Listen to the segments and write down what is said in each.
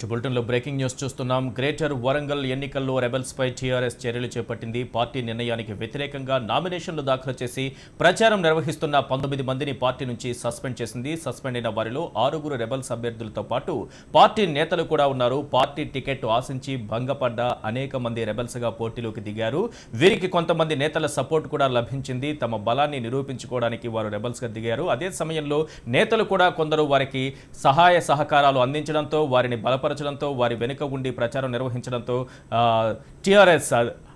బులెటిన్లో breaking news చూస్తున్నాం. Greater Warangal ఎన్నికల్లో రెబెల్స్ పై టీఆర్ఎస్ చర్యలు చేపట్టింది. పార్టీ నిర్ణయానికి వ్యతిరేకంగా నామినేషన్లు దాఖలు చేసి ప్రచారం నిర్వహిస్తున్న 19 మందిని పార్టీ నుంచి సస్పెండ్ చేసింది. సస్పెండ్ అయిన వారిలో 6 రెబెల్స్ అభ్యర్థులతో పాటు పార్టీ నేతలు కూడా ఉన్నారు. పార్టీ టికెట్ ఆశించి భంగపడ్డ అనేక మంది రెబెల్స్ గా పోటీలోకి దిగారు. వీరికి కొంతమంది నేతల సపోర్ట్ కూడా లభించింది. తమ బలాన్ని నిరూపించుకోవడానికి వారు రెబెల్స్ గా దిగారు. అదే సమయంలో నేతలు కూడా కొందరు వారికి సహాయ సహకారాలు అందించడంతో, వారిని బలపరచడంతో, వారి వెనుక ఉండి ప్రచారం నిర్వహించడంతో టీఆర్ఎస్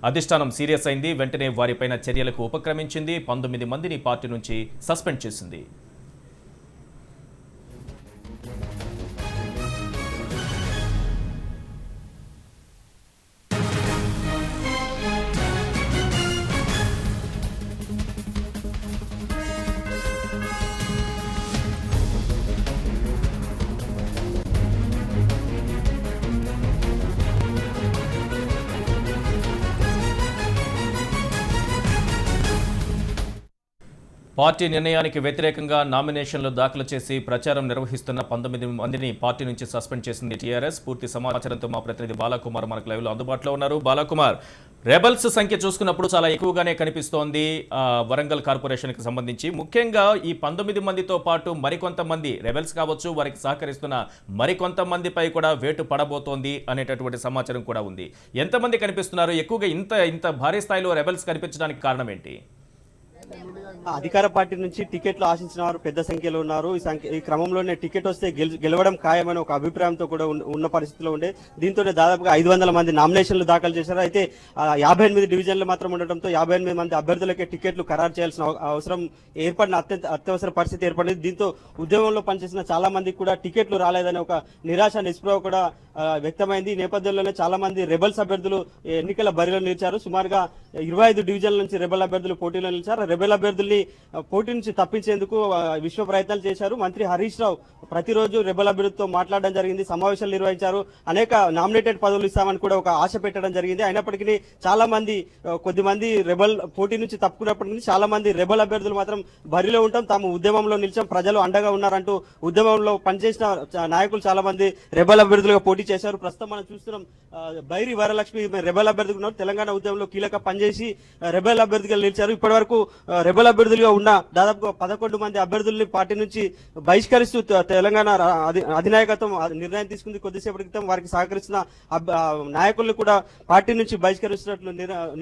అధిష్టానం సీరియస్ అయింది. వెంటనే వారిపైన చర్యలకు ఉపక్రమించింది. 19 మందిని పార్టీ నుంచి సస్పెండ్ చేసింది. పార్టీ నిర్ణయానికి వ్యతిరేకంగా నామినేషన్లు దాఖలు చేసి ప్రచారం నిర్వహిస్తున్న 19 మందిని పార్టీ నుంచి సస్పెండ్ చేసింది టీఆర్ఎస్. పూర్తి సమాచారంతో మా ప్రతినిధి బాలకుమార్ మనకు లైవ్ లో అందుబాటులో ఉన్నారు. బాలకుమార్, రెబల్స్ సంఖ్య చూసుకున్నప్పుడు చాలా ఎక్కువగానే కనిపిస్తోంది వరంగల్ కార్పొరేషన్ కి సంబంధించి. ముఖ్యంగా ఈ 19 మందితో పాటు మరికొంతమంది రెబెల్స్ కావచ్చు, వారికి సహకరిస్తున్న మరికొంతమందిపై కూడా వేటు పడబోతోంది అనేటటువంటి సమాచారం కూడా ఉంది. ఎంతమంది కనిపిస్తున్నారు? ఎక్కువగా ఇంత భారీ స్థాయిలో రెబెల్స్ కనిపించడానికి కారణం ఏంటి? అధికార పార్టీ నుంచి టికెట్లు ఆశించిన వారు పెద్ద సంఖ్యలో ఉన్నారు. ఈ క్రమంలోనే టికెట్ వస్తే గెలవడం ఖాయమని ఒక అభిప్రాయంతో కూడా ఉన్న పరిస్థితిలో ఉండే. దీంతో దాదాపుగా 500 మంది నామినేషన్లు దాఖలు చేశారు. అయితే 58 డివిజన్లు మాత్రం ఉండటంతో 58 మంది అభ్యర్థులకే టికెట్లు ఖరారు చేయాల్సిన అవసరం ఏర్పడిన అత్యవసర పరిస్థితి ఏర్పడింది. దీంతో ఉద్యమంలో పనిచేసిన చాలా మందికి కూడా టికెట్లు రాలేదని ఒక నిరాశ నిస్పృహ కూడా వ్యక్తమైంది. ఈ నేపథ్యంలోనే చాలా మంది రెబల్స్ అభ్యర్థులు ఎన్నికల బరిలో నిలిచారు. సుమారుగా 25 డివిజన్ల నుంచి రెబల్ అభ్యర్థులు పోటీలో నిలిచారు. రెబల్ అభ్యర్థుల్ని పోటీ నుంచి తప్పించేందుకు విశ్వ ప్రయత్నాలు చేశారు. మంత్రి హరీష్ రావు ప్రతిరోజు రెబల్ అభ్యర్థులతో మాట్లాడడం జరిగింది. సమావేశాలు నిర్వహించారు. అనేక నామినేటెడ్ పదవులు ఇస్తామని కూడా ఒక ఆశ పెట్టడం జరిగింది. అయినప్పటికీ చాలా మంది కొద్దిమంది రెబల్ పోటీ నుంచి తప్పుకున్నప్పటికీ చాలా మంది రెబల్ అభ్యర్థులు మాత్రం బరిలో ఉంటాం, తాము ఉద్యమంలో నిలిచాం, ప్రజలు అండగా ఉన్నారంటూ ఉద్యమంలో పనిచేసిన నాయకులు చాలా మంది రెబల్ అభ్యర్థులుగా పోటీ చేశారు. ప్రస్తుతం మనం చూస్తున్నాం బైరి వరలక్ష్మి రెబల్ అభ్యర్థిగా ఉన్నారు. తెలంగాణ ఉద్యమంలో కీలక పనిచేసి రెబల్ అభ్యర్థిగా నిలిచారు. ఇప్పటి వరకు రెబల్ అభ్యర్థులుగా ఉన్న దాదాపు 11 మంది అభ్యర్థుల్ని పార్టీ నుంచి బహిష్కరిస్తూ తెలంగాణ అధినాయకత్వం నిర్ణయం తీసుకుంది. కొద్దిసేపటి క్రితం వారికి సహకరిస్తున్న నాయకులను కూడా పార్టీ నుంచి బహిష్కరిస్తున్నట్లు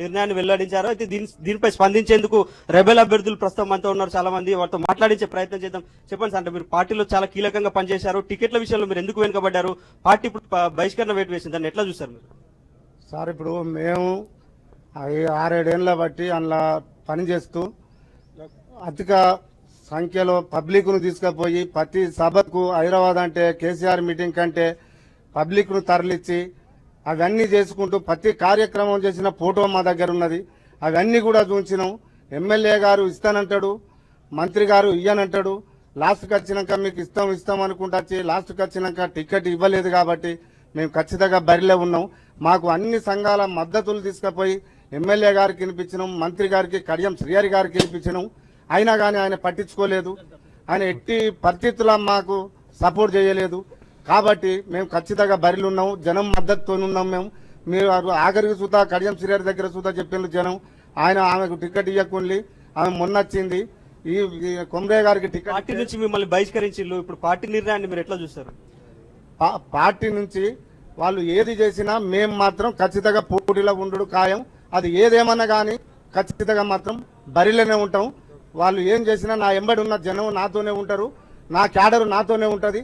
నిర్ణయాన్ని వెల్లడించారు. అయితే దీనిపై స్పందించేందుకు రెబల్ అభ్యర్థులు ప్రస్తుతం మనతో ఉన్నారు. చాలా మంది వారితో మాట్లాడించే ప్రయత్నం చేద్దాం. చెప్పండి సార్, మీరు పార్టీలో చాలా కీలకంగా పనిచేశారు. టికెట్ల విషయంలో మీరు ఎందుకు వెనుకబడ్డారు? పార్టీ ఇప్పుడు బహిష్కరణ వేటు వేసింది, దాన్ని ఎట్లా చూస్తారు మీరు? సార్, ఇప్పుడు మేము 6-7 ఏళ్ళ బట్టి అందులో పనిచేస్తూ అధిక సంఖ్యలో పబ్లిక్ను తీసుకుపోయి ప్రతి సభకు హైదరాబాద్ అంటే కేసీఆర్ మీటింగ్ కంటే పబ్లిక్ను తరలిచ్చి అవన్నీ చేసుకుంటూ ప్రతి కార్యక్రమం చేసిన ఫోటో మా దగ్గర ఉన్నది. అవన్నీ కూడా చూసినాం. ఎమ్మెల్యే గారు ఇస్తానంటాడు, మంత్రి గారు ఇయ్యనంటాడు. లాస్ట్కి వచ్చినాక మీకు ఇస్తాం అనుకుంటా వచ్చి లాస్ట్కి వచ్చినాక టికెట్ ఇవ్వలేదు. కాబట్టి మేము ఖచ్చితంగా బరిలో ఉన్నాం. మాకు అన్ని సంఘాల మద్దతులు తీసుకుపోయి ఎమ్మెల్యే గారికి వినిపించినాం, మంత్రి గారికి కడియం శ్రీహరి గారికి వినిపించినాం. అయినా కానీ ఆయన పట్టించుకోలేదు. ఆయన ఎట్టి పరిస్థితుల్లో మాకు సపోర్ట్ చేయలేదు. కాబట్టి మేము ఖచ్చితంగా బరిలో ఉన్నాం. జనం మద్దతుతో ఉన్నాం. మీరు ఆఖరికి చూతా కడియం శ్రీహరి దగ్గర చూతా చెప్పిండ్రు జనం. ఆమెకు టికెట్ ఇవ్వకుండా ఆమె మొన్న వచ్చింది. ఈ కొమరయ్య గారికి టికెట్ పార్టీ నుంచి మిమ్మల్ని బహిష్కరించిల్లు. ఇప్పుడు పార్టీ నిర్ణయాన్ని మీరు ఎట్లా చూస్తారు? పార్టీ నుంచి వాళ్ళు ఏది చేసినా మేము మాత్రం ఖచ్చితంగా పోటీలో ఉండడు ఖాయం. అది ఏదేమన్నా కానీ ఖచ్చితంగా మాత్రం బరిలోనే ఉంటాం. వాళ్ళు ఏం చేసినా నా ఎంబడి ఉన్న జనం నాతోనే ఉంటారు, నా క్యాడరు నాతోనే ఉంటుంది.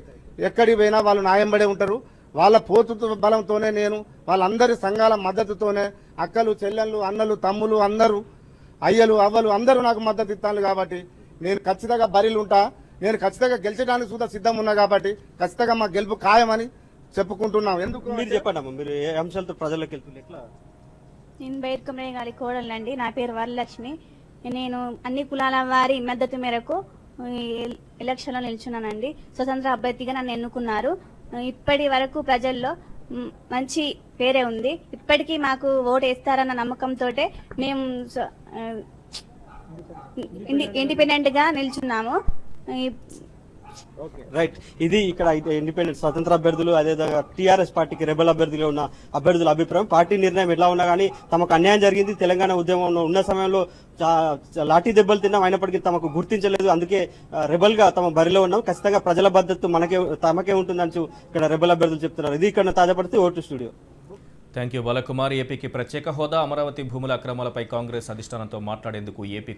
ఎక్కడికి పోయినా వాళ్ళు నా ఎంబడే ఉంటారు. వాళ్ళ పోతు బలంతోనే నేను, వాళ్ళందరి సంఘాల మద్దతుతోనే అక్కలు చెల్లెళ్ళు అన్నలు తమ్ములు అందరూ అయ్యలు అవ్వలు అందరూ నాకు మద్దతు ఇస్తాను. కాబట్టి నేను ఖచ్చితంగా బరిలు ఉంటా. నేను ఖచ్చితంగా గెలిచడానికి కూడా సిద్ధం ఉన్నా. కాబట్టి ఖచ్చితంగా మా గెలుపు ఖాయమని చెప్పుకుంటున్నాం. ఎందుకు మీరు చెప్పండి అమ్మా, మీరు ఏ అంశాలతో ప్రజలకు వెళ్తున్నారు? ఎట్లా? నేను బైర్కమయ్య గారి కోడలండి. నా పేరు వరలక్ష్మి. నేను అన్ని కులాల వారి మద్దతు మేరకు ఎలక్షన్లో నిల్చున్నానండి. స్వతంత్ర అభ్యర్థిగా నన్ను ఎన్నుకున్నారు. ఇప్పటి వరకు ప్రజల్లో మంచి పేరే ఉంది. ఇప్పటికీ మాకు ఓటు వేస్తారన్న నమ్మకంతో మేము ఇండిపెండెంట్ గా నిల్చున్నాము. రైట్, ఇది ఇక్కడ ఇండిపెండెంట్ స్వతంత్ర అభ్యర్థులు అదేవిధంగా టీఆర్ఎస్ పార్టీకి రెబల్ అభ్యర్థులుగా ఉన్న అభ్యర్థుల అభిప్రాయం. పార్టీ నిర్ణయం ఎట్లా ఉన్నా కానీ తమకు అన్యాయం జరిగింది, తెలంగాణ ఉద్యమంలో ఉన్న సమయంలో లాఠీ దెబ్బలు తిన్నాం, అయినప్పటికీ తమకు గుర్తించలేదు, అందుకే రెబల్ గా తమ బరిలో ఉన్నాం, ఖచ్చితంగా ప్రజల భద్రత తమకే ఉంటుందని ఇక్కడ రెబల్ అభ్యర్థులు చెప్తున్నారు. ఇది ఇక్కడ తాజా పరిస్థితి. Vote studio. Thank you Balakumar. ఏపీకి ప్రత్యేక హోదా, అమరావతి భూముల అక్రమాలపై కాంగ్రెస్ అధిష్టానంతో మాట్లాడేందుకు ఏపీ